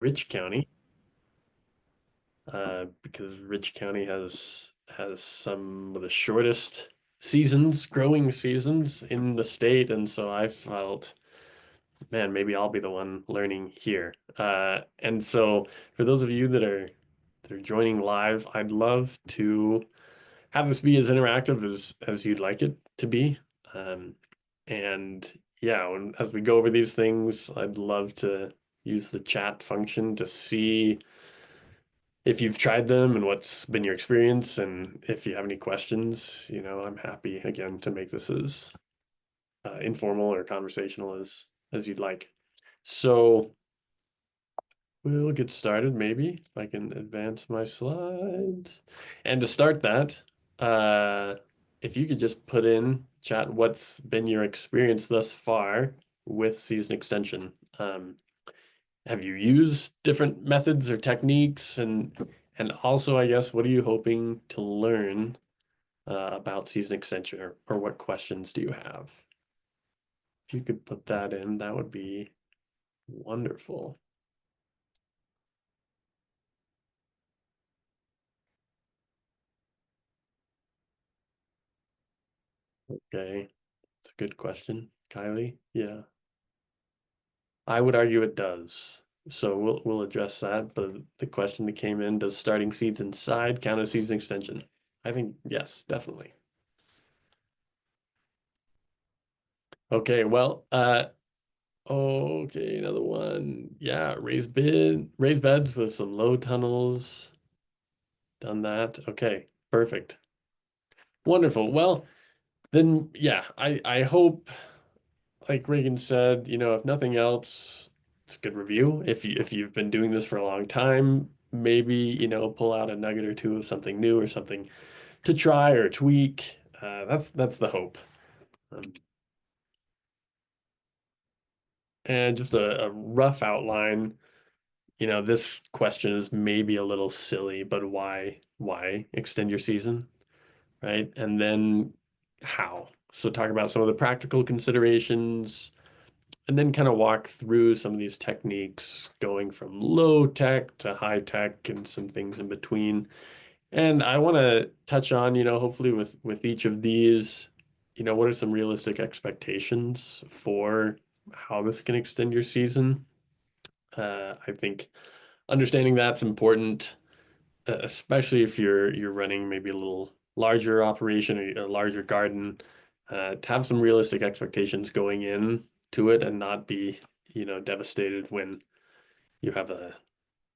Rich County, because Rich County has some of the shortest seasons, growing seasons in the state, and so I felt, man, maybe I'll be the one learning here. And so for those of you that are joining live, I'd love to have this be as interactive as you'd like it to be. Um, and yeah, as we go over these things, I'd love to use the chat function to see if you've tried them and what's been your experience. And if you have any questions, I'm happy again to make this as informal or conversational as you'd like. So we'll get started maybe if I can advance my slides. And to start that, uh, if you could just put in chat what's been your experience thus far with season extension. Have you used different methods or techniques? And also, I guess, what are you hoping to learn about season extension, or what questions do you have? If you could put that in, that would be wonderful. Okay, it's a good question, Kylie. Yeah, I would argue it does. So we'll address that. But the question that came in, does starting seeds inside count as season extension? I think yes, definitely. Okay, well, okay, another one. Yeah, raised beds with some low tunnels. Done that. Okay, perfect. Wonderful. Well, then yeah, I hope, like Reagan said, if nothing else, it's a good review. If you've been doing this for a long time, maybe, pull out a nugget or two of something new or something to try or tweak. That's the hope. Um, and just a rough outline. This question is maybe a little silly, but why extend your season, right? And then how? So talk about some of the practical considerations and then kind of walk through some of these techniques going from low tech to high tech and some things in between. And I want to touch on, hopefully with each of these, what are some realistic expectations for how this can extend your season? I think understanding that's important, especially if you're running maybe a little larger operation or a larger garden, to have some realistic expectations going in to it and not be, devastated when you have a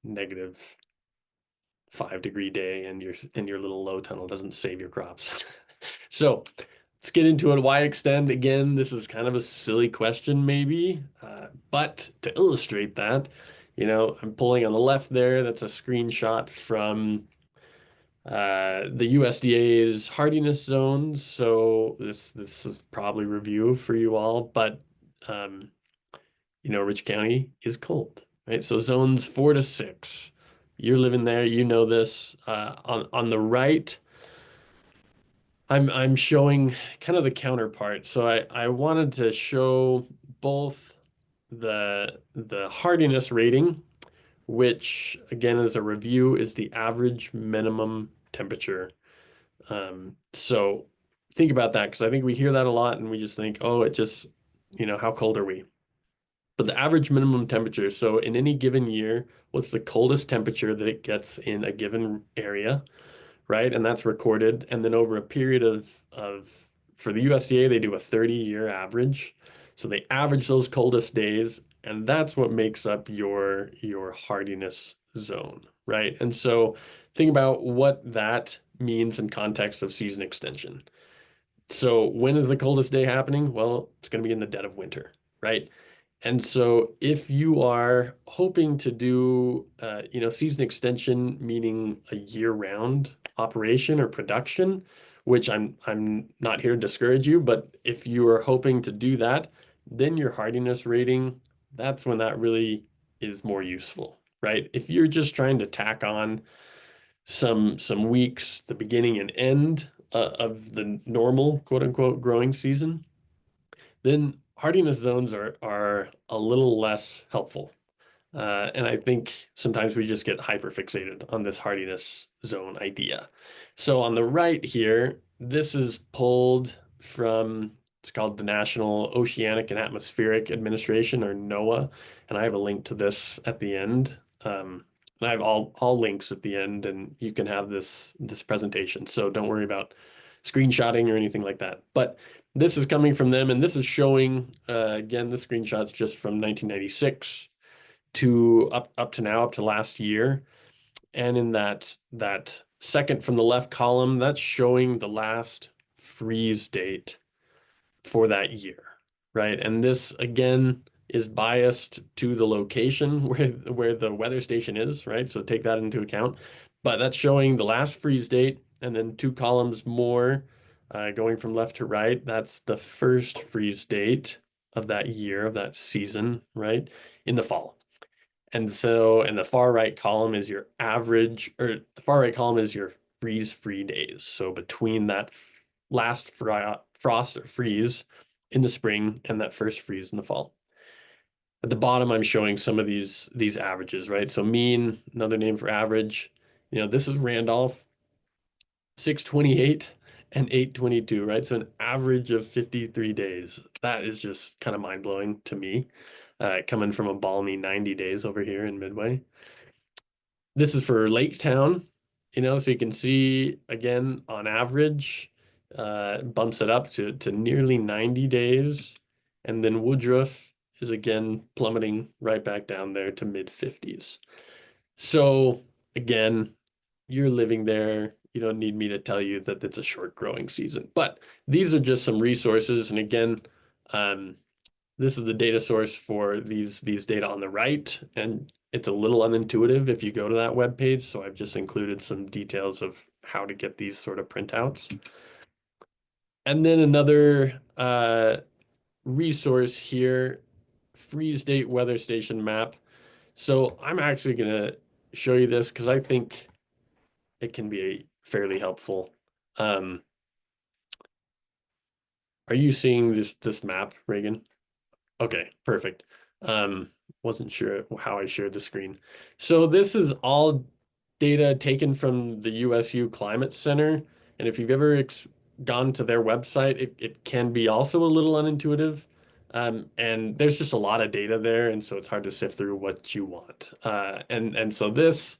-5-degree day and your little low tunnel doesn't save your crops. So let's get into it. Why extend? Again, this is kind of a silly question, maybe, but to illustrate that, I'm pulling on the left there. That's a screenshot from the USDA's hardiness zones. So this is probably review for you all, but um, Rich County is cold, right? So zones 4 to 6. You're living there, you know this. On the right, I'm showing kind of the counterpart. So I wanted to show both the hardiness rating, which again is a review, is the average minimum temperature. So think about that because I think we hear that a lot and we just think, oh, it just, how cold are we? But the average minimum temperature, so in any given year, what's the coldest temperature that it gets in a given area, right? And that's recorded. And then over a period of for the USDA, they do a 30-year average. So they average those coldest days, and that's what makes up your hardiness zone, right? And so think about what that means in context of season extension. So when is the coldest day happening? Well, it's going to be in the dead of winter, right? And so if you are hoping to do, season extension, meaning a year-round operation or production, which I'm not here to discourage you, but if you are hoping to do that, then your hardiness rating, that's when that really is more useful, right? If you're just trying to tack on some weeks, the beginning and end of the normal quote unquote growing season, then hardiness zones are a little less helpful. And I think sometimes we just get hyper fixated on this hardiness zone idea. So on the right here, this is pulled from, it's called the National Oceanic and Atmospheric Administration, or NOAA. And I have a link to this at the end. And I have all links at the end, and you can have this presentation. So don't worry about screenshotting or anything like that. But this is coming from them, and this is showing, again, the screenshot's just from 1996 to up to now, up to last year. And in that second from the left column, that's showing the last freeze date for that year, right? And this again is biased to the location where the weather station is, right? So take that into account. But that's showing the last freeze date, and then two columns more going from left to right. That's the first freeze date of that year, of that season, right? In the fall. And so, and the far right column is your average, or the far right column is your freeze-free days. So between that last frost or freeze in the spring and that first freeze in the fall. At the bottom, I'm showing some of these averages, right? So mean, another name for average. This is Randolph, 628 and 822, right? So an average of 53 days. That is just kind of mind-blowing to me, coming from a balmy 90 days over here in Midway. This is for Lake Town, so you can see again on average, bumps it up to nearly 90 days. And then Woodruff is again plummeting right back down there to mid 50s. So again, you're living there. You don't need me to tell you that it's a short growing season. But these are just some resources. And again, this is the data source for these data on the right, and it's a little unintuitive if you go to that web page. So I've just included some details of how to get these sort of printouts. And then another resource here, freeze date weather station map. So I'm actually going to show you this because I think it can be fairly helpful. Are you seeing this map, Reagan? Okay, perfect. Wasn't sure how I shared the screen. So this is all data taken from the USU Climate Center. And if you've ever gone to their website, it can be also a little unintuitive. And there's just a lot of data there, and so it's hard to sift through what you want. And so this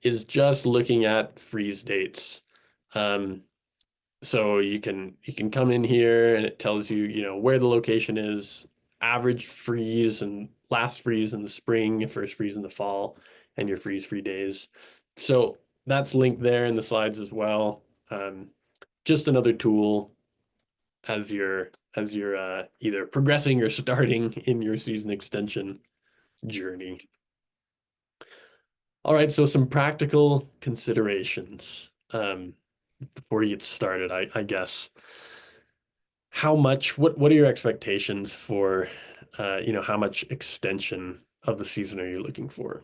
is just looking at freeze dates. So you can come in here and it tells you, where the location is, average freeze and last freeze in the spring, first freeze in the fall, and your freeze-free days. So that's linked there in the slides as well. Just another tool as you're either progressing or starting in your season extension journey. All right, so some practical considerations before you get started, I guess. What are your expectations for, how much extension of the season are you looking for?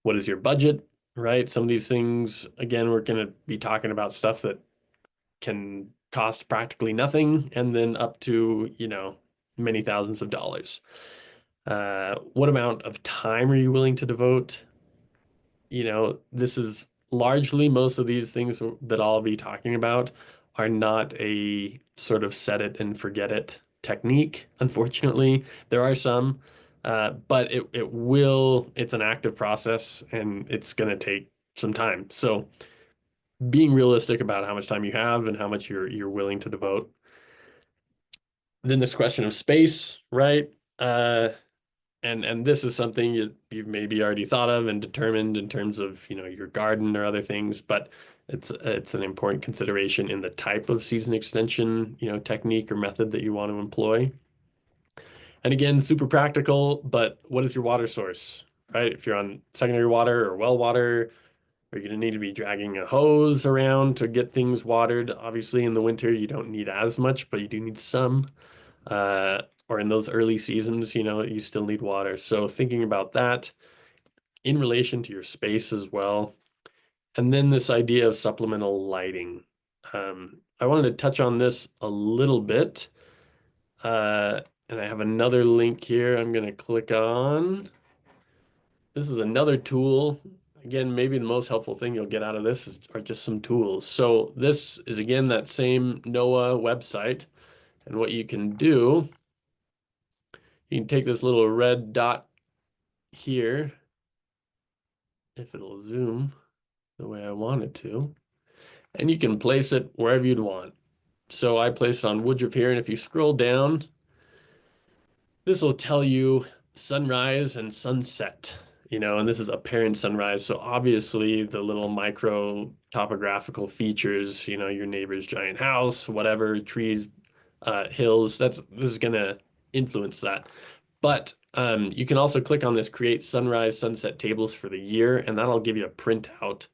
What is your budget, right? Some of these things, again, we're going to be talking about stuff that can cost practically nothing and then up to, many thousands of dollars. What amount of time are you willing to devote? This is largely, most of these things that I'll be talking about are not a sort of set it and forget it technique. Unfortunately, there are some, but it's an active process and it's going to take some time. So being realistic about how much time you have and how much you're willing to devote. Then this question of space, right? And this is something you've maybe already thought of and determined in terms of, your garden or other things, but it's an important consideration in the type of season extension, technique or method that you want to employ. And again, super practical, but what is your water source, right? If you're on secondary water or well water, are you going to need to be dragging a hose around to get things watered? Obviously, in the winter, you don't need as much, but you do need some. Or in those early seasons, you still need water. So thinking about that in relation to your space as well. And then this idea of supplemental lighting. I wanted to touch on this a little bit. And I have another link here I'm going to click on. this is another tool. Again, maybe the most helpful thing you'll get out of this are just some tools. So this is again that same NOAA website. And what you can do, you can take this little red dot here, if it'll zoom the way I want it to, and you can place it wherever you'd want. So I placed it on Woodruff here, and if you scroll down, this will tell you sunrise and sunset, and this is apparent sunrise. So obviously the little micro topographical features, your neighbor's giant house, whatever, trees, hills, this is gonna influence that. But you can also click on this create sunrise sunset tables for the year, and that'll give you a printout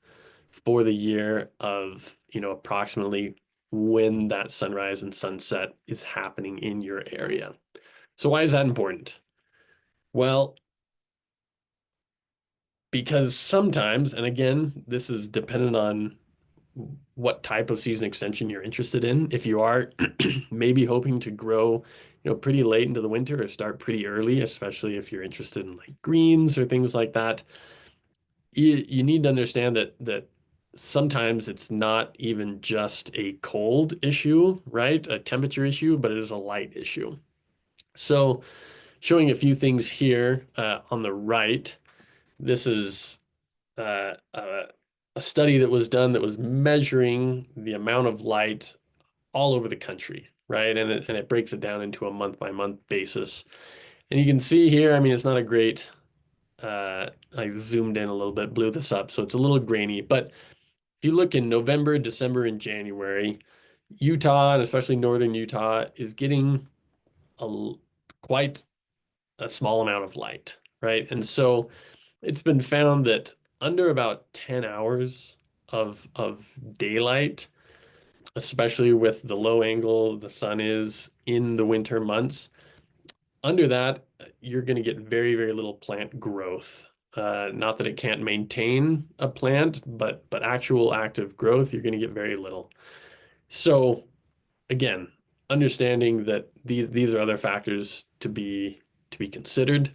for the year of, approximately when that sunrise and sunset is happening in your area. So why is that important? Well, because sometimes, and again, this is dependent on what type of season extension you're interested in. If you are maybe hoping to grow, pretty late into the winter or start pretty early, especially if you're interested in like greens or things like that, you need to understand that sometimes it's not even just a cold issue, right? A temperature issue, but it is a light issue. So showing a few things here on the right, this is a study that was done that was measuring the amount of light all over the country, right? And it breaks it down into a month by month basis. And you can see here, I mean, it's not a great, I zoomed in a little bit, blew this up, so it's a little grainy. But if you look in November, December, and January, Utah, and especially northern Utah, is getting a quite a small amount of light, right? And so it's been found that under about 10 hours of daylight, especially with the low angle the sun is in the winter months, under that, you're going to get very, very little plant growth. Not that it can't maintain a plant, but actual active growth, you're going to get very little. So again, understanding that these are other factors to be considered.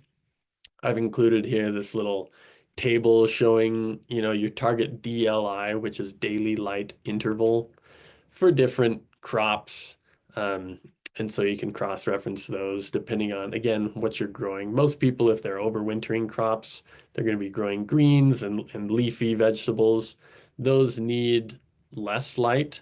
I've included here this little table showing, your target DLI, which is daily light interval for different crops. Um, and so you can cross-reference those depending on, again, what you're growing. Most people, if they're overwintering crops, they're going to be growing greens and leafy vegetables. Those need less light.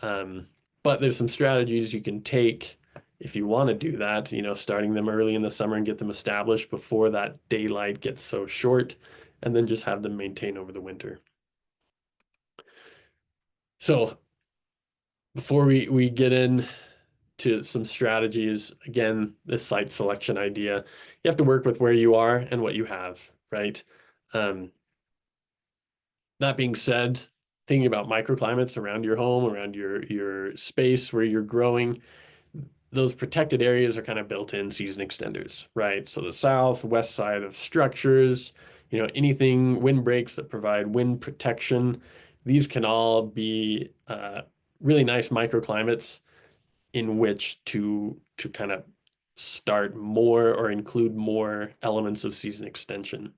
Um, but there's some strategies you can take if you want to do that, starting them early in the summer and get them established before that daylight gets so short, and then just have them maintain over the winter. So before we get into some strategies, again, this site selection idea, you have to work with where you are and what you have, right? That being said, thinking about microclimates around your home, around your space where you're growing, those protected areas are kind of built-in season extenders, right? So the south, west side of structures, anything wind breaks that provide wind protection, these can all be really nice microclimates in which to kind of start more or include more elements of season extension.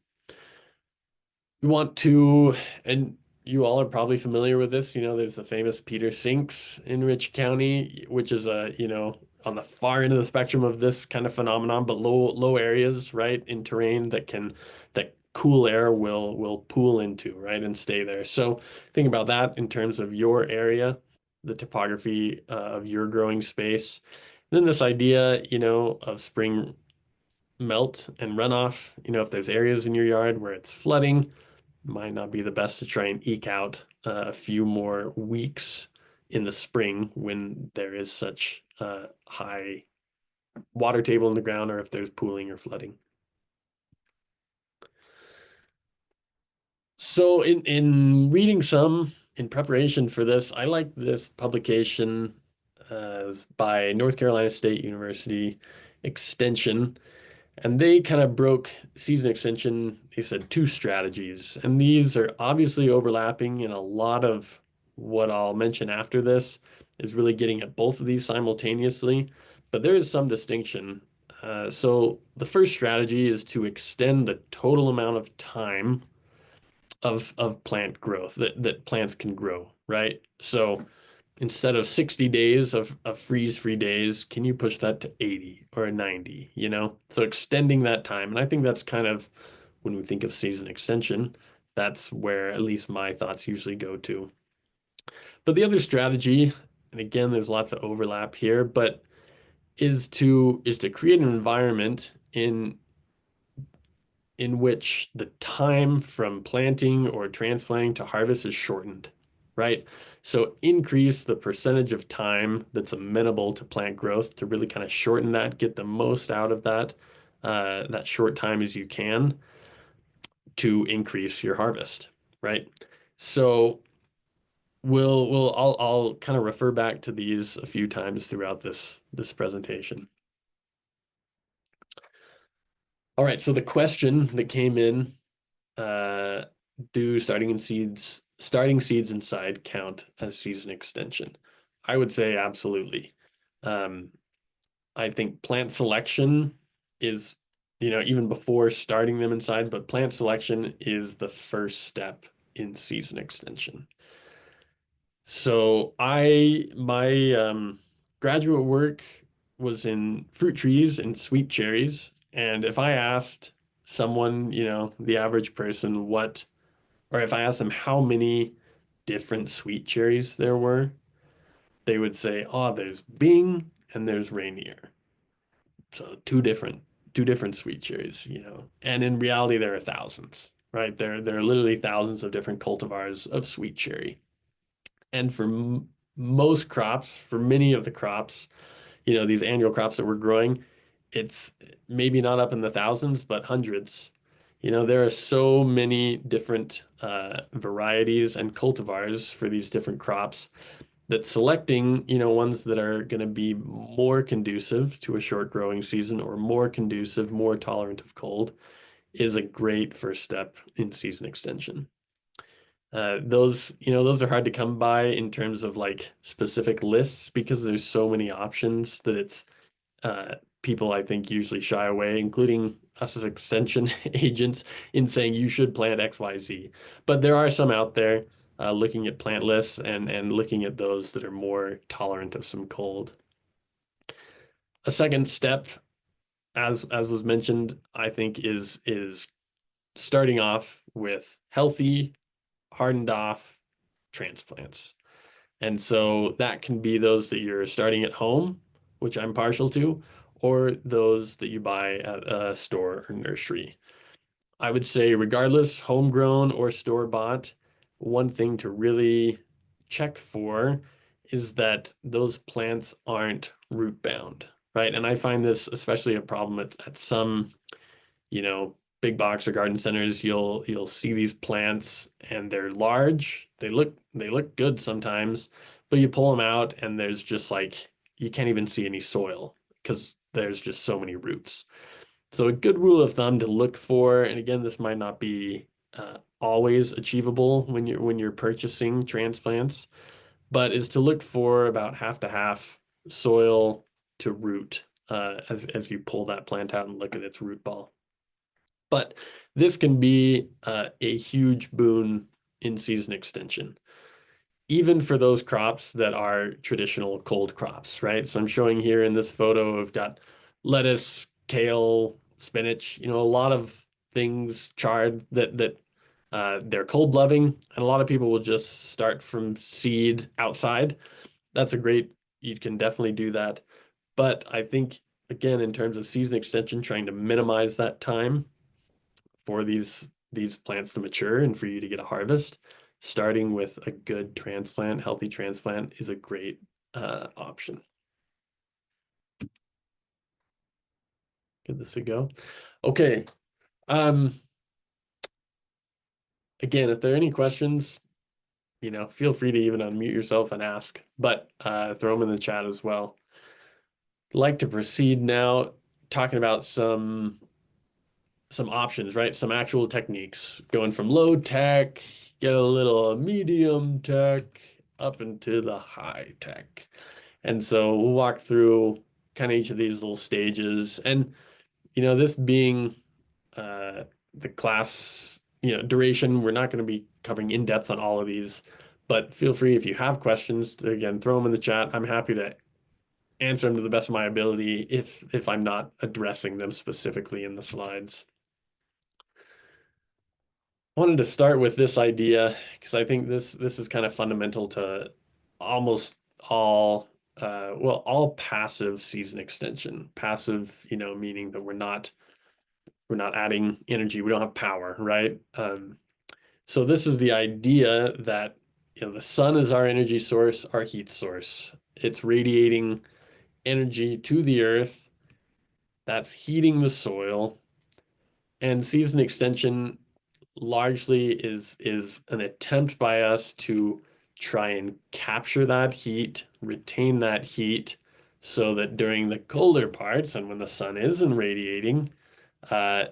You want to, and you all are probably familiar with this, there's the famous Peter Sinks in Rich County, which is on the far end of the spectrum of this kind of phenomenon, but low areas, right, in terrain that cool air will pool into, right, and stay there. So think about that in terms of your area, the topography of your growing space. And then this idea, of spring melt and runoff, if there's areas in your yard where it's flooding, might not be the best to try and eke out a few more weeks in the spring when there is such high water table in the ground, or if there's pooling or flooding. So in reading some in preparation for this, I like this publication by North Carolina State University Extension. And they kind of broke season extension, they said two strategies. And these are obviously overlapping, and a lot of what I'll mention after this is really getting at both of these simultaneously. But there is some distinction So the first strategy is to extend the total amount of time of plant growth that plants can grow, right? So instead of 60 days of freeze-free days, can you push that to 80 or a 90, you know? So extending that time. And I think that's kind of when we think of season extension, that's where at least my thoughts usually go to. But the other strategy, and again, there's lots of overlap here, but is to create an environment in which the time from planting or transplanting to harvest is shortened, right? So increase the percentage of time that's amenable to plant growth to really kind of shorten that, get the most out of that short time as you can to increase your harvest, right? So I'll kind of refer back to these a few times throughout this presentation. All right, so the question that came in, uh, do starting seeds inside count as season extension? I would say absolutely. Um, I think plant selection is, even before starting them inside, but plant selection is the first step in season extension. So my graduate work was in fruit trees and sweet cherries. And if I asked someone, the average person, or if I asked them how many different sweet cherries there were, they would say, oh, there's Bing and there's Rainier. So two different sweet cherries, And in reality, there are thousands, right? There are literally thousands of different cultivars of sweet cherry. And for most crops, for many of the crops, these annual crops that we're growing, it's maybe not up in the thousands, but hundreds. There are so many different varieties and cultivars for these different crops that selecting, ones that are going to be more conducive to a short growing season or more conducive, more tolerant of cold is a great first step in season extension. Those are hard to come by in terms of like specific lists because there's so many options that it's uh, people I think usually shy away, including us as extension agents, in saying you should plant XYZ. But there are some out there looking at plant lists and looking at those that are more tolerant of some cold. A second step, as was mentioned, I think is starting off with healthy, hardened off transplants. And so that can be those that you're starting at home, which I'm partial to, or those that you buy at a store or nursery. I would say, regardless, homegrown or store-bought, one thing to really check for is that those plants aren't root bound, right? And I find this especially a problem at some big box or garden centers. You'll see these plants and they're large. They look good sometimes, but you pull them out and there's just like you can't even see any soil because there's just so many roots. So a good rule of thumb to look for, and again, this might not be always achievable when you're purchasing transplants, but is to look for about half to half soil to root as you pull that plant out and look at its root ball. But this can be a huge boon in season extension, even for those crops that are traditional cold crops, right? So I'm showing here in this photo, I've got lettuce, kale, spinach, a lot of things chard that they're cold loving, and a lot of people will just start from seed outside. That's you can definitely do that. But I think, again, in terms of season extension, trying to minimize that time for these plants to mature and for you to get a harvest, starting with a good transplant, healthy transplant is a great option. Give this a go. Okay. Again, if there are any questions, feel free to even unmute yourself and ask, but throw them in the chat as well. I'd like to proceed now talking about some options, right? Some actual techniques going from low tech, get a little medium tech up into the high tech. And so we'll walk through kind of each of these little stages. And, this being uh, the class, duration, we're not going to be covering in depth on all of these, but feel free if you have questions to, again, throw them in the chat. I'm happy to answer them to the best of my ability if I'm not addressing them specifically in the slides. I wanted to start with this idea because I think this is kind of fundamental to almost all all passive season extension. Passive, meaning that we're not adding energy, we don't have power, right? So this is the idea that the sun is our energy source, our heat source. It's radiating energy to the earth, that's heating the soil, and season extension largely is an attempt by us to try and capture that heat, retain that heat, so that during the colder parts and when the sun isn't radiating, uh,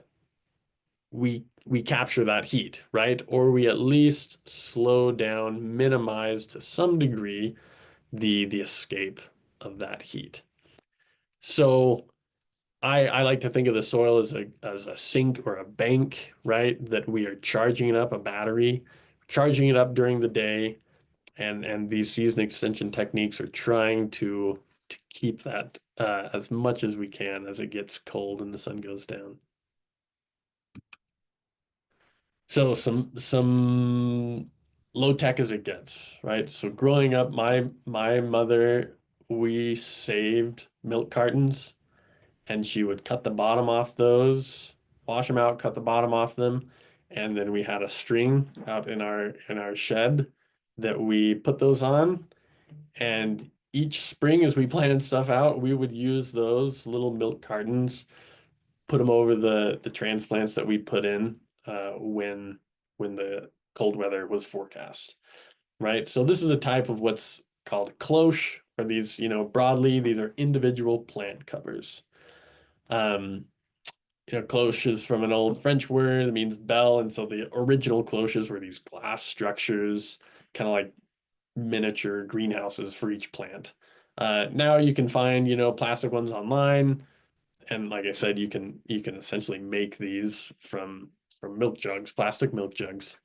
we capture that heat, right? Or we at least slow down, minimize to some degree the escape of that heat. So I like to think of the soil as a sink or a bank, right? That we are charging it up, a battery, charging it up during the day, and these season extension techniques are trying to keep that as much as we can as it gets cold and the sun goes down. So some low tech as it gets, right? So growing up, my mother, we saved milk cartons and she would cut the bottom off those, wash them out, cut the bottom off them, and then we had a string out in our shed that we put those on. And each spring, as we planted stuff out, we would use those little milk cartons, put them over the transplants that we put in when the cold weather was forecast, right? So this is a type of what's called a cloche, or these, broadly, these are individual plant covers. Cloche is from an old French word that means bell, and so the original cloches were these glass structures, kind of like miniature greenhouses for each plant. Now you can find, plastic ones online, and like I said, you can essentially make these from milk jugs, plastic milk jugs.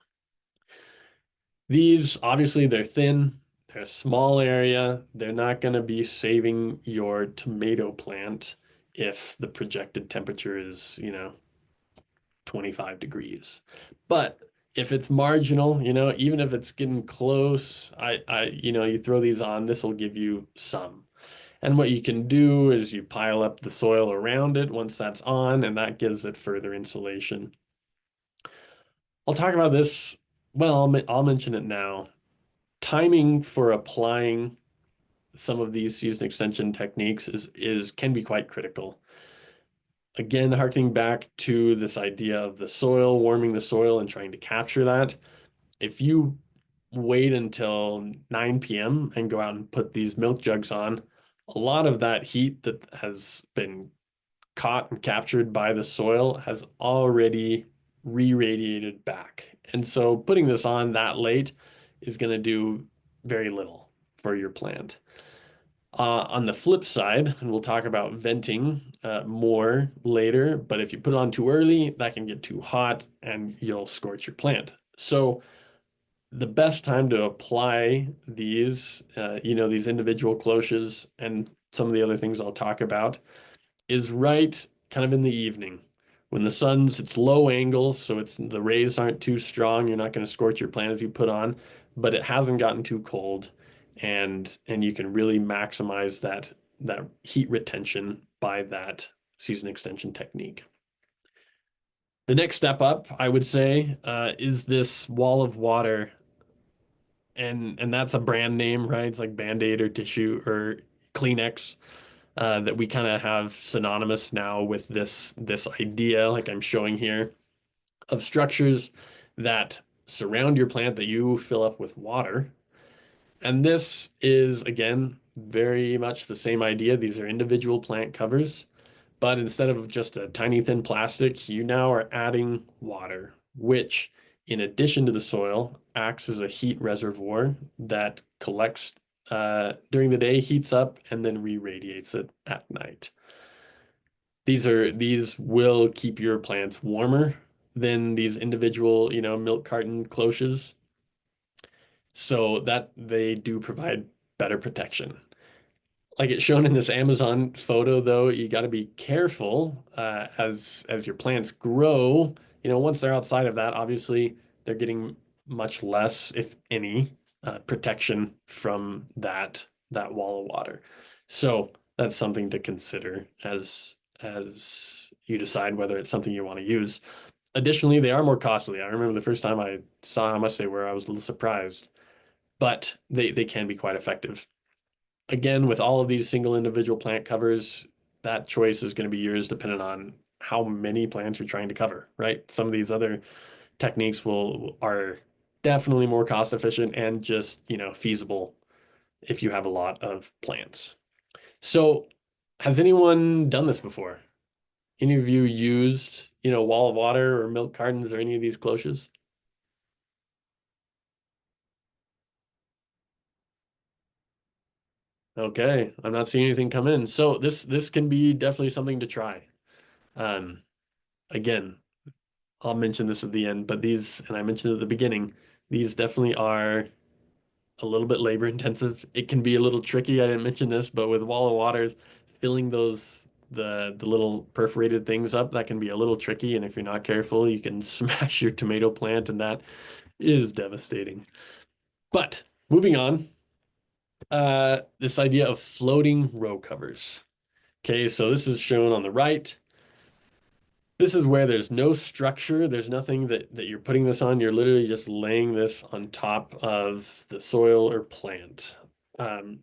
These obviously they're thin, they're a small area, they're not going to be saving your tomato plant if the projected temperature is, 25 degrees. But if it's marginal, even if it's getting close, you throw these on, this will give you some. And what you can do is you pile up the soil around it once that's on, and that gives it further insulation. I'll talk about this. Well, I'll mention it now. Timing for applying some of these season extension techniques is can be quite critical. Again, harkening back to this idea of the soil, warming the soil and trying to capture that. If you wait until 9 p.m. and go out and put these milk jugs on, a lot of that heat that has been caught and captured by the soil has already re-radiated back. And so putting this on that late is going to do very little for your plant. On the flip side, and we'll talk about venting more later, but if you put it on too early, that can get too hot and you'll scorch your plant. So the best time to apply these, these individual cloches and some of the other things I'll talk about is right kind of in the evening when it's low angle, so the rays aren't too strong. You're not going to scorch your plant as you put on, but it hasn't gotten too cold, and you can really maximize that heat retention by that season extension technique. The next step up, I would say, is this wall of water, and that's a brand name, right? It's like Band-Aid or tissue or Kleenex. That we kind of have synonymous now with this idea, like I'm showing here, of structures that surround your plant that you fill up with water. And this is, again, very much the same idea. These are individual plant covers, but instead of just a tiny thin plastic, you now are adding water, which, in addition to the soil, acts as a heat reservoir that collects during the day, heats up, and then re-radiates it at night. These will keep your plants warmer than these individual, milk carton cloches, so that they do provide better protection. Like it's shown in this Amazon photo, though, you got to be careful as your plants grow. Once they're outside of that, obviously they're getting much less, if any, protection from that wall of water. So that's something to consider as you decide whether it's something you want to use. Additionally, they are more costly. I remember the first time I saw how much they were, I was a little surprised, but they can be quite effective. Again, with all of these single individual plant covers, that choice is going to be yours depending on how many plants you're trying to cover, right? Some of these other techniques are definitely more cost efficient and just, feasible if you have a lot of plants. So, has anyone done this before? Any of you used, wall of water or milk cartons or any of these cloches? Okay, I'm not seeing anything come in. So this can be definitely something to try. Um, Again, I'll mention this at the end, but these, and I mentioned at the beginning, these definitely are a little bit labor intensive. It can be a little tricky. I didn't mention this, but with wall of waters, filling the little perforated things up, that can be a little tricky. And if you're not careful, you can smash your tomato plant, and that is devastating. But moving on, this idea of floating row covers. Okay, so this is shown on the right. This is where there's no structure. There's nothing that you're putting this on. You're literally just laying this on top of the soil or plant. Um,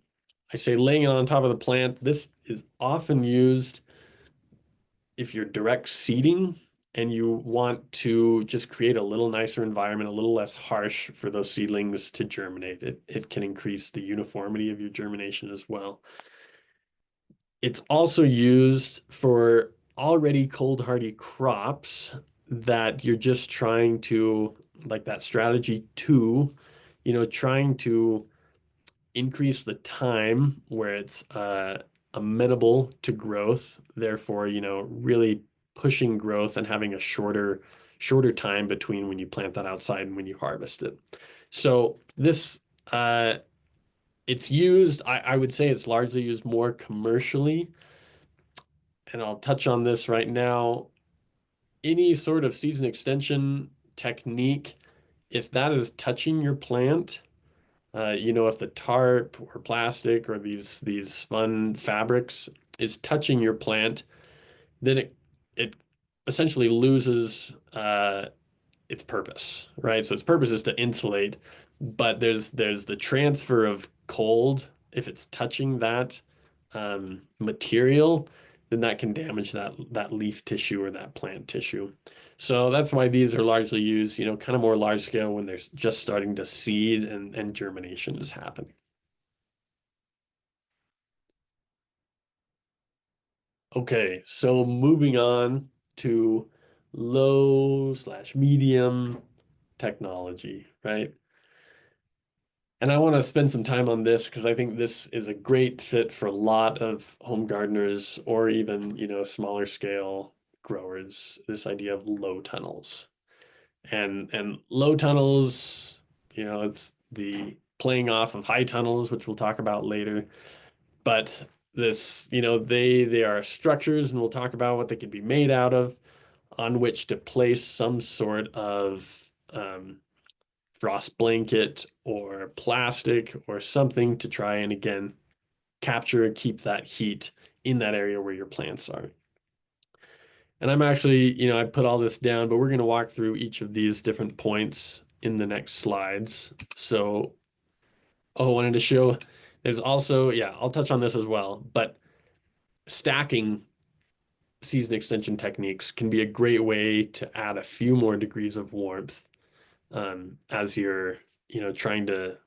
I say laying it on top of the plant. This is often used if you're direct seeding and you want to just create a little nicer environment, a little less harsh for those seedlings to germinate. It can increase the uniformity of your germination as well. It's also used for already cold hardy crops that you're just trying to, like that strategy two, trying to increase the time where it's amenable to growth, therefore, really pushing growth and having a shorter time between when you plant that outside and when you harvest it. So this it's used, I would say it's largely used more commercially, and I'll touch on this right now. Any sort of season extension technique, if that is touching your plant, if the tarp or plastic or these spun fabrics is touching your plant, then it essentially loses its purpose, right? So its purpose is to insulate, but there's the transfer of cold. If it's touching that material, then that can damage that leaf tissue or that plant tissue. So that's why these are largely used, kind of more large scale when they're just starting to seed and germination is happening. Okay, so moving on to low/medium technology, right? And I want to spend some time on this because I think this is a great fit for a lot of home gardeners or even, smaller scale growers, this idea of low tunnels. And low tunnels, it's the playing off of high tunnels, which we'll talk about later. But this, they are structures, and we'll talk about what they could be made out of, on which to place some sort of frost blanket or plastic or something to try and again capture and keep that heat in that area where your plants are. And I'm actually, I put all this down, but we're going to walk through each of these different points in the next slides. So, I wanted to show there's also, yeah, I'll touch on this as well, but stacking season extension techniques can be a great way to add a few more degrees of warmth as you're, trying to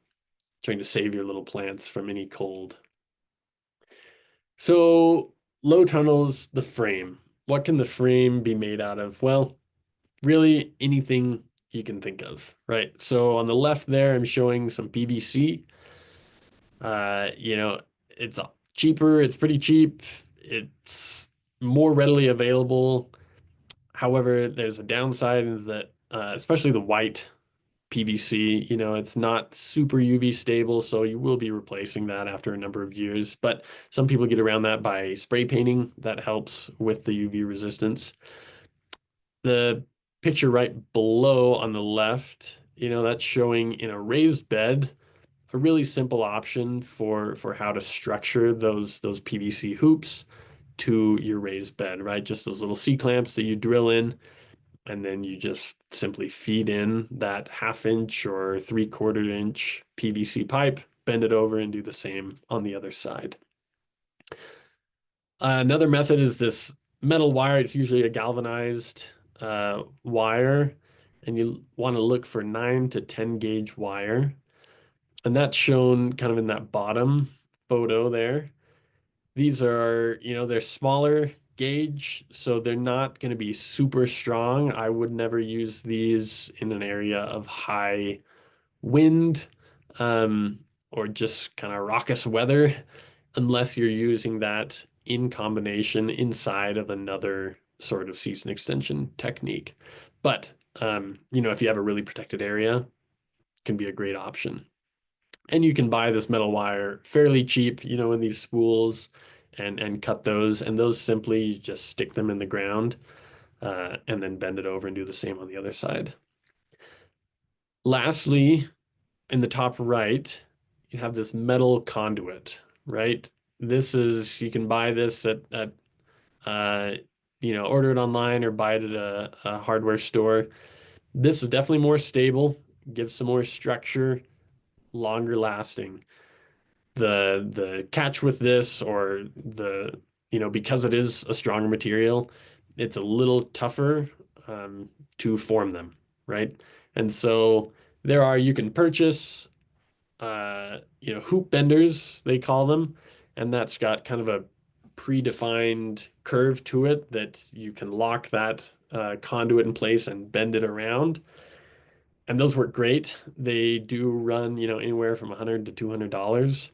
save your little plants from any cold. So low tunnels, the frame. What can the frame be made out of? Well, really anything you can think of, right? So on the left there, I'm showing some PVC. You know, it's cheaper, it's pretty cheap, it's more readily available. However, there's a downside is that especially the white PVC, you know, it's not super UV stable, so you will be replacing that after a number of years. But some people get around that by spray painting. That helps with the UV resistance. The picture right below on the left, you know, that's showing in a raised bed a really simple option for how to structure those PVC hoops to your raised bed, right? Just those little C clamps that you drill in, and then you just simply feed in that half-inch or three-quarter-inch PVC pipe, bend it over, and do the same on the other side. Another method is this metal wire. It's usually a galvanized wire, and you want to look for 9 to 10 gauge wire. And that's shown kind of in that bottom photo there. These are, you know, they're smaller gauge, so they're not going to be super strong. I would never use these in an area of high wind, um, or just kind of raucous weather, unless you're using that in combination inside of another sort of season extension technique. But, you know, if you have a really protected area, it can be a great option. And you can buy this metal wire fairly cheap, you know, in these spools and cut those. And those simply you just stick them in the ground and then bend it over and do the same on the other side. Lastly, in the top right, you have this metal conduit, right? This is, you can buy this at uh, you know, order it online or buy it at a hardware store. This is definitely more stable, gives some more structure, longer lasting. The catch with this, or the, you know, because it is a stronger material, it's a little tougher to form them, right? And so you can purchase you know, hoop benders, they call them, and that's got kind of a predefined curve to it that you can lock that conduit in place and bend it around. And those work great. They do run, you know, anywhere from $100 to $200.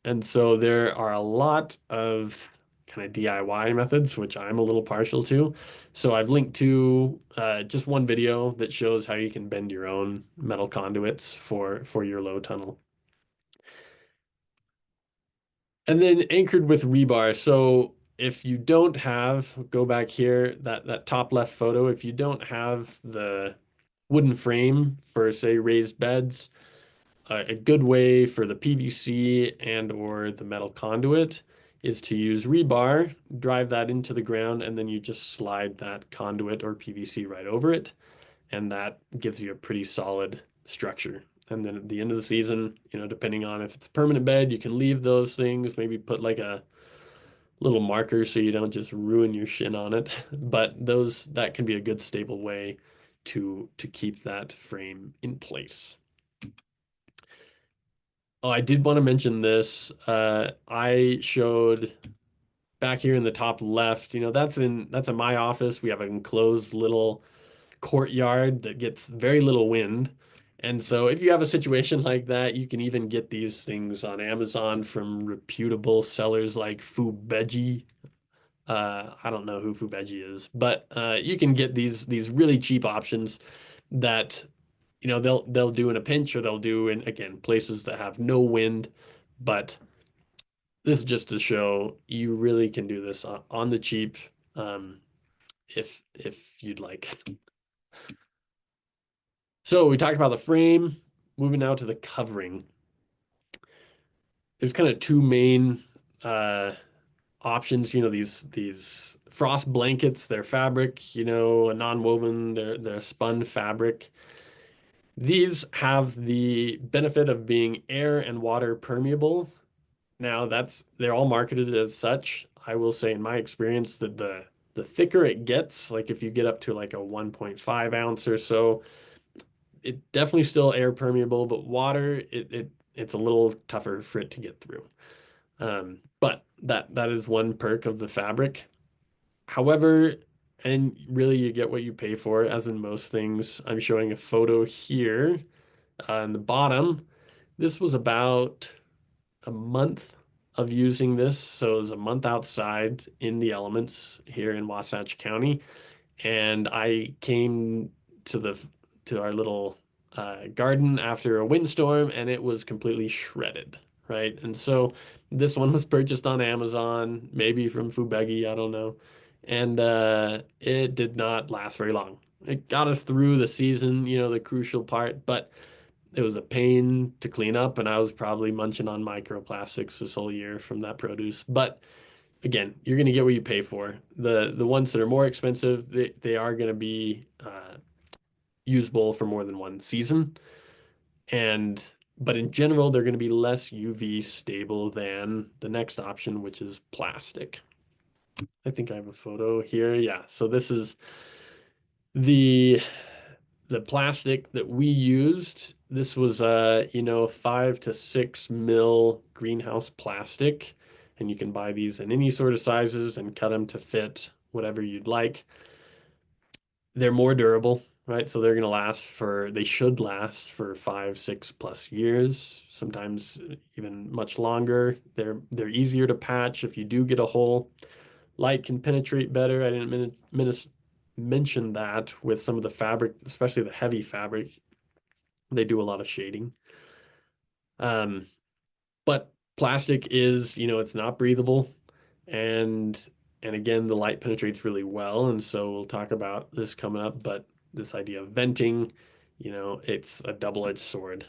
And so there are a lot of kind of DIY methods, which I'm a little partial to. So I've linked to just one video that shows how you can bend your own metal conduits for your low tunnel. And then anchored with rebar. So if you don't have, go back here, that top left photo, if you don't have the wooden frame for, say, raised beds, a good way for the PVC and or the metal conduit is to use rebar, drive that into the ground, and then you just slide that conduit or PVC right over it, and that gives you a pretty solid structure. And then at the end of the season, you know, depending on if it's a permanent bed, you can leave those things, maybe put like a little marker so you don't just ruin your shin on it. But that can be a good stable way to keep that frame in place. Oh, I did want to mention this. I showed back here in the top left, you know, that's in my office. We have an enclosed little courtyard that gets very little wind. And so if you have a situation like that, you can even get these things on Amazon from reputable sellers like Fubeji. I don't know who Fubeji is, but you can get these really cheap options that, you know, they'll do in a pinch, or they'll do in, again, places that have no wind. But this is just to show you really can do this on the cheap, um, if you'd like. So we talked about the frame. Moving now to the covering. There's kind of two main uh, options. You know, these frost blankets, they're fabric. You know, a non-woven, they're spun fabric. These have the benefit of being air and water permeable. Now they're all marketed as such. I will say in my experience that the thicker it gets, like if you get up to like a 1.5 ounce or so, it definitely still air permeable, but water, it's a little tougher for it to get through. But that is one perk of the fabric. However, and really you get what you pay for, as in most things. I'm showing a photo here on the bottom. This was about a month of using this. So it was a month outside in the elements here in Wasatch County. And I came to the to our little garden after a windstorm, and it was completely shredded, right? And so this one was purchased on Amazon, maybe from Fubegi, I don't know. And it did not last very long. It got us through the season, the crucial part, but it was a pain to clean up, and I was probably munching on microplastics this whole year from that produce. But again, you're going to get what you pay for. The ones that are more expensive, they are going to be usable for more than one season. And but in general, they're going to be less UV stable than the next option, which is plastic. I think I have a photo here. Yeah, so this is the the plastic that we used. This was 5 to 6 mil greenhouse plastic, and you can buy these in any sort of sizes and cut them to fit whatever you'd like. They're more durable, right? So they should last for 5, 6 plus years, sometimes even much longer. They're easier to patch if you do get a hole. Light can penetrate better. I didn't mention that with some of the fabric, especially the heavy fabric. They do a lot of shading. Um, but plastic is, it's not breathable. And and again, the light penetrates really well. And so we'll talk about this coming up, but this idea of venting, it's a double-edged sword.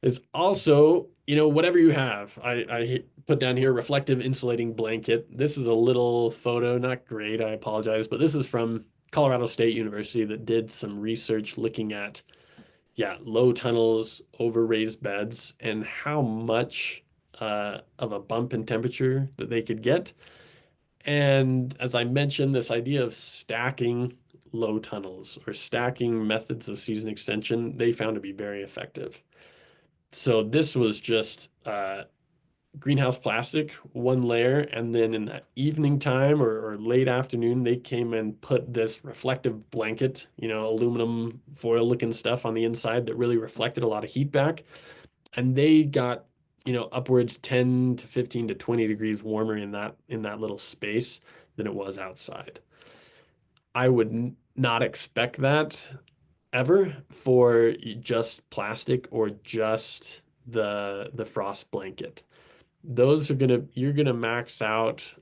Is also, whatever you have. I put down here reflective insulating blanket. This is a little photo, not great, I apologize, but this is from Colorado State University that did some research looking at, yeah, low tunnels over raised beds and how much of a bump in temperature that they could get. And as I mentioned, this idea of stacking low tunnels or stacking methods of season extension, they found to be very effective. So this was just greenhouse plastic, one layer, and then in the evening time or late afternoon, they came and put this reflective blanket, aluminum foil looking stuff on the inside that really reflected a lot of heat back. And they got, upwards 10 to 15 to 20 degrees warmer in that little space than it was outside. I would not expect that ever for just plastic or just the frost blanket. You're gonna max out,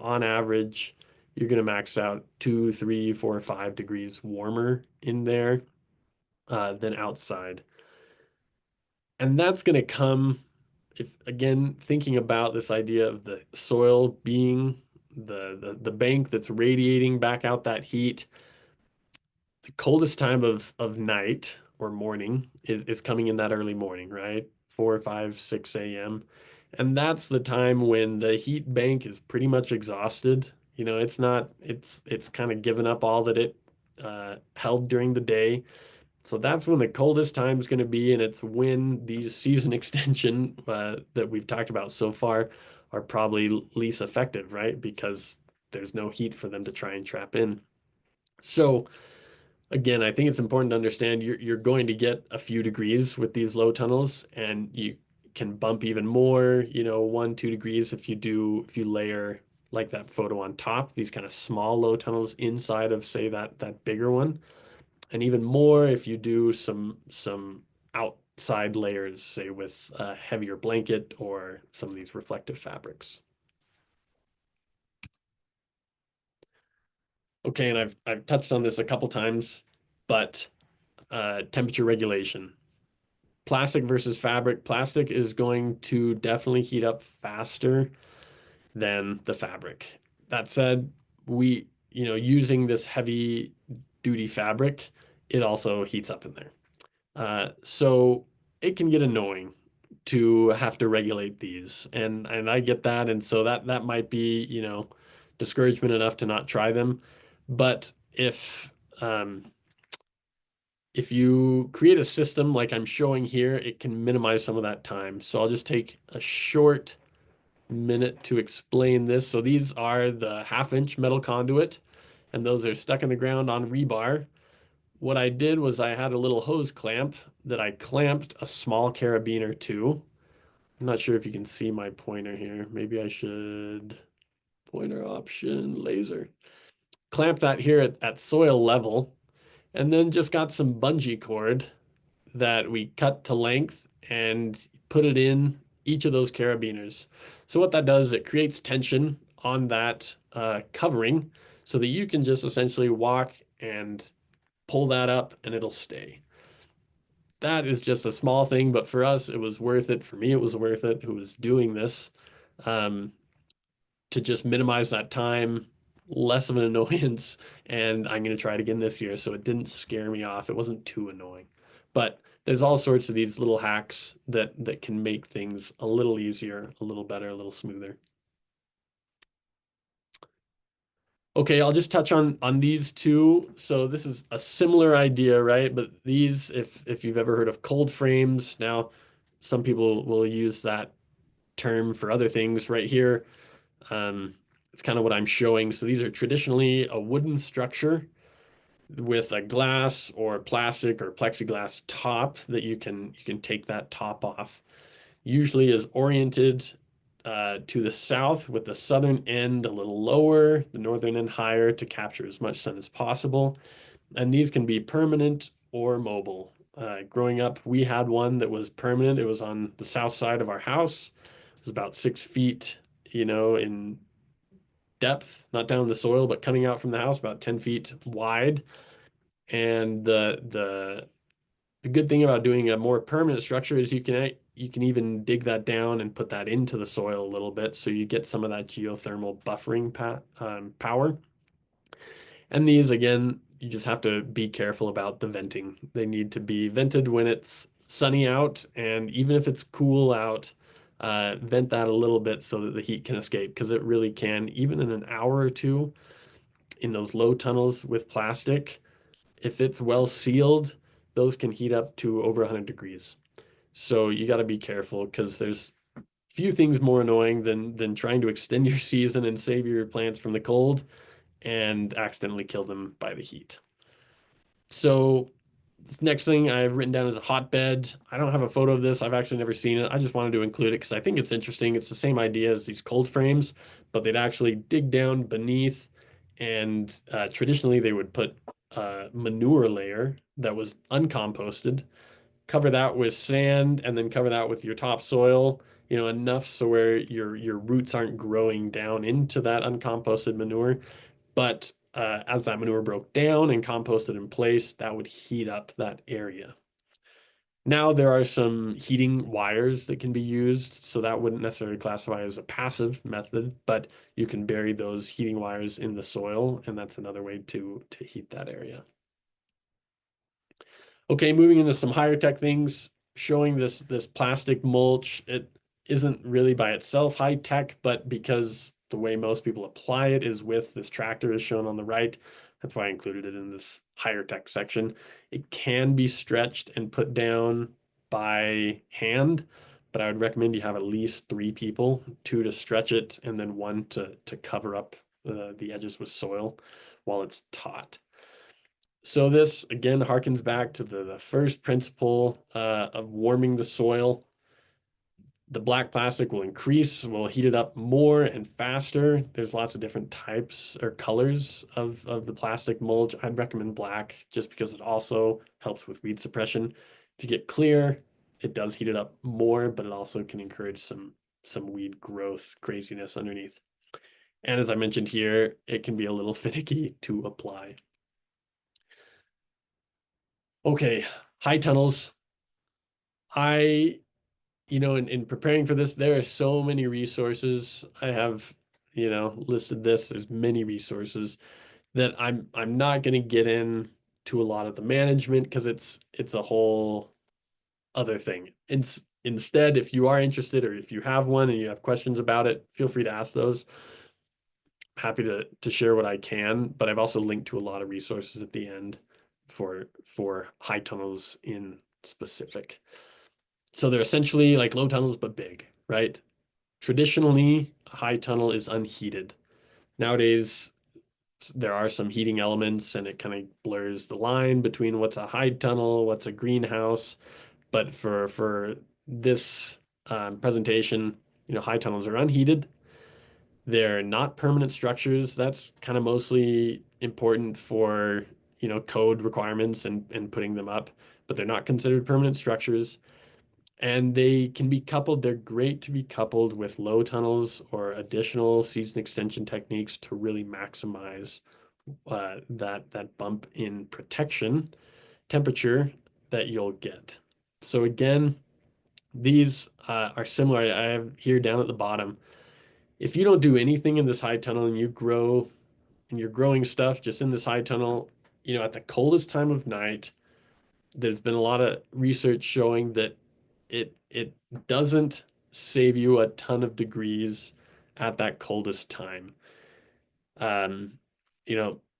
on average, you're gonna max out 2, 3, 4, 5 degrees warmer in there than outside. And that's gonna come if again thinking about this idea of the soil being the bank that's radiating back out that heat. The coldest time of night or morning is coming in that early morning, right? 4, 5, 6 a.m. And that's the time when the heat bank is pretty much exhausted. It's not, it's kind of given up all that it held during the day. So that's when the coldest time is going to be, and it's when these season extension that we've talked about so far are probably least effective, right? Because there's no heat for them to try and trap in. So again, I think it's important to understand you're going to get a few degrees with these low tunnels, and you can bump even more, 1, 2 degrees if you layer like that photo on top, these kind of small low tunnels inside of, say, that bigger one, and even more if you do some outside layers, say with a heavier blanket or some of these reflective fabrics. Okay, and I've touched on this a couple times, but temperature regulation. Plastic versus fabric. Plastic is going to definitely heat up faster than the fabric. That said, using this heavy duty fabric, it also heats up in there. So it can get annoying to have to regulate these. And I get that. And so that might be, discouragement enough to not try them. But if you create a system like I'm showing here, it can minimize some of that time. So I'll just take a short minute to explain this. So these are the 1/2 inch metal conduit, and those are stuck in the ground on rebar. What I did was I had a little hose clamp that I clamped a small carabiner to. I'm not sure if you can see my pointer here. Maybe I should pointer option laser. Clamp that here at soil level, and then just got some bungee cord that we cut to length and put it in each of those carabiners. So what that does, it creates tension on that covering so that you can just essentially walk and pull that up and it'll stay. That is just a small thing, but for us, it was worth it. For me, it was worth it who was doing this um, to just minimize that time, less of an annoyance. And I'm going to try it again this year. So it didn't scare me off. It wasn't too annoying. But there's all sorts of these little hacks that can make things a little easier, a little better, a little smoother. Okay, I'll just touch on these two. So this is a similar idea, right? But these, if you've ever heard of cold frames, now some people will use that term for other things right here. It's kind of what I'm showing. So these are traditionally a wooden structure with a glass or plastic or plexiglass top that you can take that top off. Usually is oriented to the south with the southern end a little lower, the northern end higher to capture as much sun as possible. And these can be permanent or mobile. Growing up, we had one that was permanent. It was on the south side of our house. It was about 6 feet, in depth, not down in the soil, but coming out from the house, about 10 feet wide. And the good thing about doing a more permanent structure is you can even dig that down and put that into the soil a little bit, so you get some of that geothermal buffering power. And these, again, you just have to be careful about the venting. They need to be vented when it's sunny out, and even if it's cool out, vent that a little bit so that the heat can escape, because it really can, even in an hour or two in those low tunnels with plastic, if it's well sealed, those can heat up to over 100 degrees. So you got to be careful because there's few things more annoying than trying to extend your season and save your plants from the cold and accidentally kill them by the heat. So next thing I've written down is a hotbed. I don't have a photo of this. I've actually never seen it. I just wanted to include it because I think it's interesting. It's the same idea as these cold frames, but they'd actually dig down beneath, and traditionally they would put a manure layer that was uncomposted, cover that with sand, and then cover that with your topsoil, enough so where your roots aren't growing down into that uncomposted manure. But as that manure broke down and composted in place, that would heat up that area. Now there are some heating wires that can be used, so that wouldn't necessarily classify as a passive method, but you can bury those heating wires in the soil, and that's another way to heat that area. Okay, moving into some higher tech things, showing this plastic mulch. It isn't really by itself high tech, but because the way most people apply it is with this tractor as shown on the right, that's why I included it in this higher tech section. It can be stretched and put down by hand, but I would recommend you have at least 3 people, 2 to stretch it, and then 1 to cover up the edges with soil while it's taut. So this again harkens back to the first principle of warming the soil. The black plastic will increase, will heat it up more and faster. There's lots of different types or colors of the plastic mulch. I'd recommend black just because it also helps with weed suppression. If you get clear, it does heat it up more, but it also can encourage some weed growth craziness underneath. And as I mentioned here, it can be a little finicky to apply. Okay, high tunnels. I, in preparing for this, there are so many resources. I have, listed this. There's many resources that I'm not going to get into a lot of the management because it's a whole other thing. Instead, if you are interested or if you have one and you have questions about it, feel free to ask those. Happy to share what I can, but I've also linked to a lot of resources at the end for high tunnels in specific. So they're essentially like low tunnels, but big, right? Traditionally, a high tunnel is unheated. Nowadays, there are some heating elements and it kind of blurs the line between what's a high tunnel, what's a greenhouse. But for this presentation, high tunnels are unheated. They're not permanent structures. That's kind of mostly important for, code requirements and putting them up, but they're not considered permanent structures. And they can be coupled. They're great to be coupled with low tunnels or additional season extension techniques to really maximize that bump in protection temperature that you'll get. So again, these are similar. I have here down at the bottom. If you don't do anything in this high tunnel and you grow and you're growing stuff just in this high tunnel, at the coldest time of night, there's been a lot of research showing that it doesn't save you a ton of degrees at that coldest time. Um,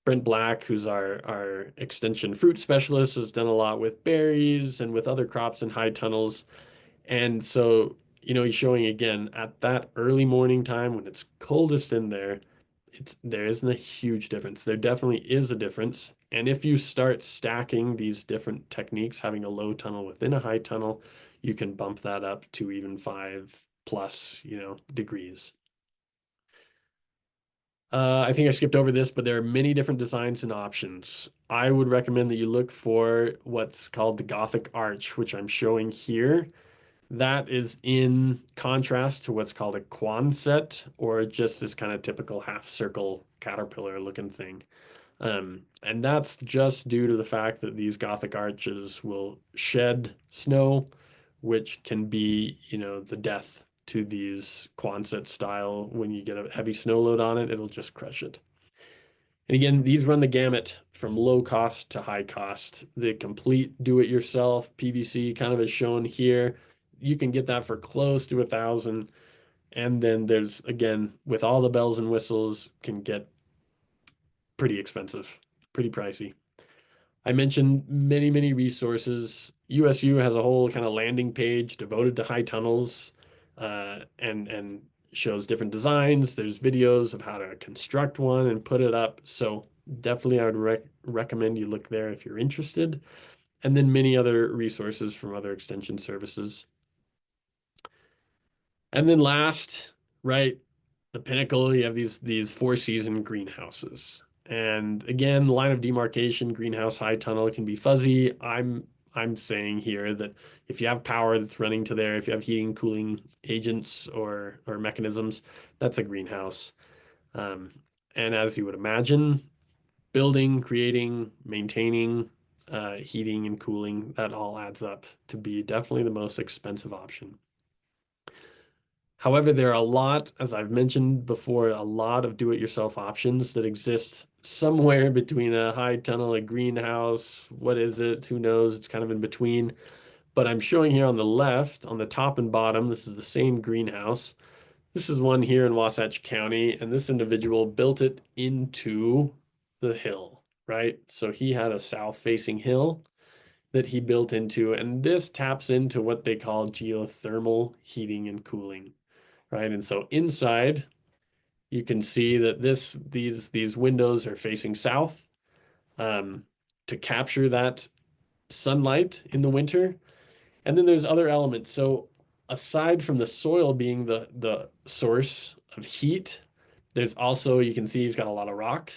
Brent Black, who's our extension fruit specialist, has done a lot with berries and with other crops in high tunnels. And so, he's showing again at that early morning time when it's coldest in there, there isn't a huge difference. There definitely is a difference. And if you start stacking these different techniques, having a low tunnel within a high tunnel, you can bump that up to even 5+ degrees. I think I skipped over this, but there are many different designs and options. I would recommend that you look for what's called the Gothic arch, which I'm showing here. That is in contrast to what's called a Quonset, or just this kind of typical half circle caterpillar looking thing. And that's just due to the fact that these Gothic arches will shed snow, which can be, the death to these Quonset style. When you get a heavy snow load on it, it'll just crush it. And again, these run the gamut from low cost to high cost. The complete do-it-yourself PVC kind of is shown here. You can get that for close to 1,000. And then there's, again, with all the bells and whistles, can get pretty expensive, pretty pricey. I mentioned many, many resources. USU has a whole kind of landing page devoted to high tunnels, and shows different designs. There's videos of how to construct one and put it up. So definitely I would recommend you look there if you're interested. And then many other resources from other extension services. And then last, right, the pinnacle, you have these four-season greenhouses. And again, line of demarcation, greenhouse, high tunnel can be fuzzy. I'm saying here that if you have power that's running to there, if you have heating, cooling agents or mechanisms, that's a greenhouse. Um, and as you would imagine, building, creating, maintaining, heating and cooling, that all adds up to be definitely the most expensive option. However, there are a lot, as I've mentioned before, a lot of do-it-yourself options that exist somewhere between a high tunnel, a greenhouse. What is it? Who knows? It's kind of in between. But I'm showing here on the left, on the top and bottom, this is the same greenhouse. This is one here in Wasatch County, and this individual built it into the hill, right? So he had a south-facing hill that he built into, and this taps into what they call geothermal heating and cooling, right? And so inside, you can see that these windows are facing south, um, to capture that sunlight in the winter. And then there's other elements. So aside from the soil being the source of heat, there's also, you can see he's got a lot of rock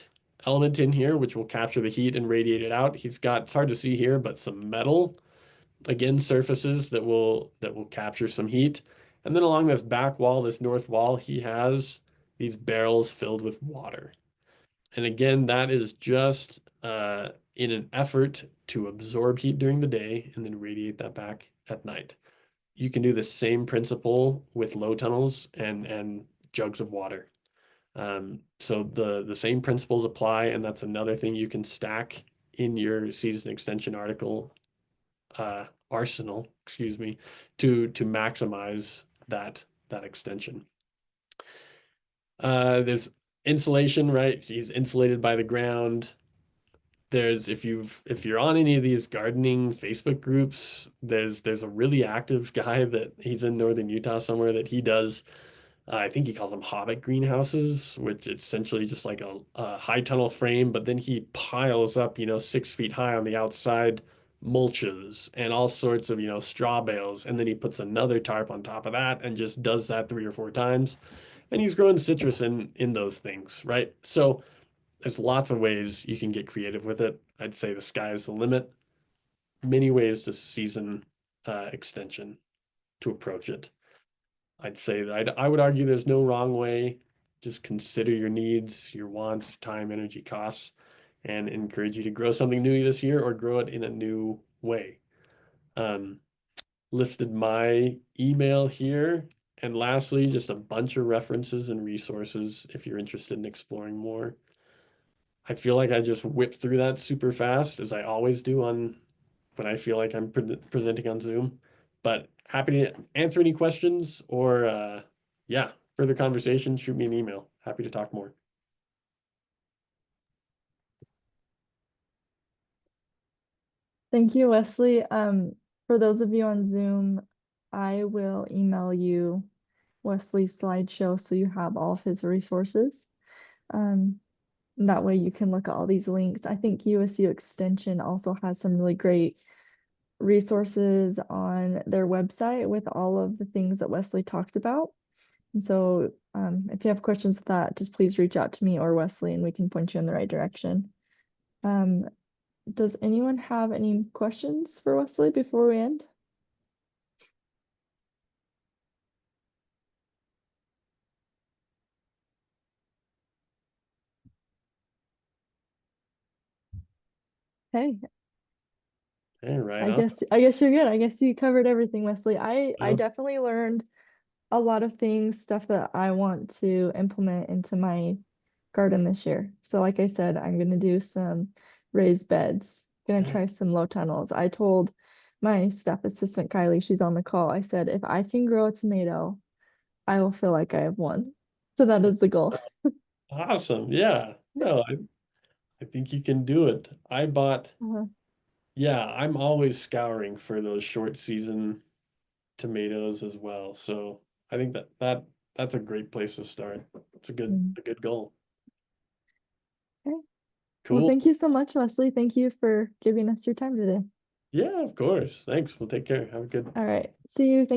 element in here, which will capture the heat and radiate it out. He's got, it's hard to see here, but some metal, again, surfaces that will capture some heat. And then along this back wall, this north wall, he has these barrels filled with water. And again, that is just in an effort to absorb heat during the day and then radiate that back at night. You can do the same principle with low tunnels and jugs of water. So the same principles apply, and that's another thing you can stack in your season extension arsenal, excuse me, to maximize that extension. There's insulation, right? He's insulated by the ground. There's if you're on any of these gardening Facebook groups, there's a really active guy that he's in northern Utah somewhere that he does. I think he calls them hobbit greenhouses, which essentially just like a high tunnel frame, but then he piles up, 6 feet high on the outside mulches and all sorts of, straw bales. And then he puts another tarp on top of that and just does that 3 or 4 times. And he's growing citrus in those things, right? So there's lots of ways you can get creative with it. I'd say the sky is the limit. Many ways to season extension to approach it. I'd say that I would argue there's no wrong way. Just consider your needs, your wants, time, energy, costs, and encourage you to grow something new this year or grow it in a new way. Um, Listed my email here. And lastly, just a bunch of references and resources if you're interested in exploring more. I feel like I just whip through that super fast, as I always do on when I feel like I'm presenting on Zoom. But happy to answer any questions or, yeah, further conversation, shoot me an email. Happy to talk more. Thank you, Wesley. For those of you on Zoom, I will email you Wesley's slideshow so you have all of his resources. Um, that way you can look at all these links. I think USU Extension also has some really great resources on their website with all of the things that Wesley talked about. And so if you have questions with that, just please reach out to me or Wesley and we can point you in the right direction. Um, does anyone have any questions for Wesley before we end? Hey, Hey, right I on. guess I guess you're good. I guess you covered everything, Wesley. I Well, definitely learned a lot of things, stuff that I want to implement into my garden this year. So like I said, I'm gonna do some raised beds, gonna yeah. try some low tunnels. I told my staff assistant Kylie, she's on the call. I said, if I can grow a tomato, I will feel like I have won. So that is the goal. Awesome. Yeah. No, I think you can do it. Uh, Yeah, I'm always scouring for those short season tomatoes as well. So I think that's a great place to start. It's mm, a good goal. okay. Well, Cool. thank you so much, Wesley. Thank you for giving us your time today. Yeah, of course. Thanks. We'll take care. Have a good All right. See you. Thank